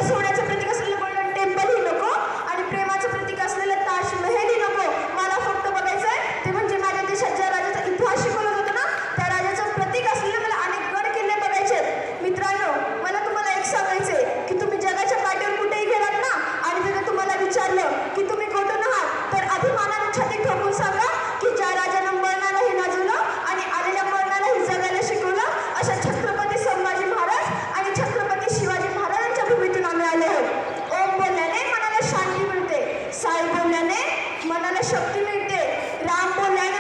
सोन्याचं प्रतीक असलेलं गोल्डन टेम्पलही नको आणि प्रेमाचं प्रतीक असलेलं ताजमहलही नको. मला फक्त बघायचंय ते म्हणजे माझ्या देशात ज्या राजाचा इतिहास शिकवलं होतं ना त्या राजाचं प्रतीक असलेलं मला अनेक गड किल्ले बघायचे. मित्रांनो, मला तुम्हाला एक सांगायचंय की तुम्ही जगाच्या पाठीवर कुठेही गेलात ना आणि तिथे तुम्हाला विचारलं की तुम्ही कुठून आहात तर अभिमानाने छाती ठोकून सांगा की ज्या राजानं मरणालाही नाचवलं आणि आलेल्या मरणालाही जगायला शिकवलं अशा छत्रपती संभाजी महाराज आणि छत्रपती शिवाजी महाराजांच्या भूमीतून आम्ही आलो आहोत. ओम बोलल्याने मनाला शांती मिळते, साई बोलल्याने मनाला शक्ती मिळते, राम बोलल्याने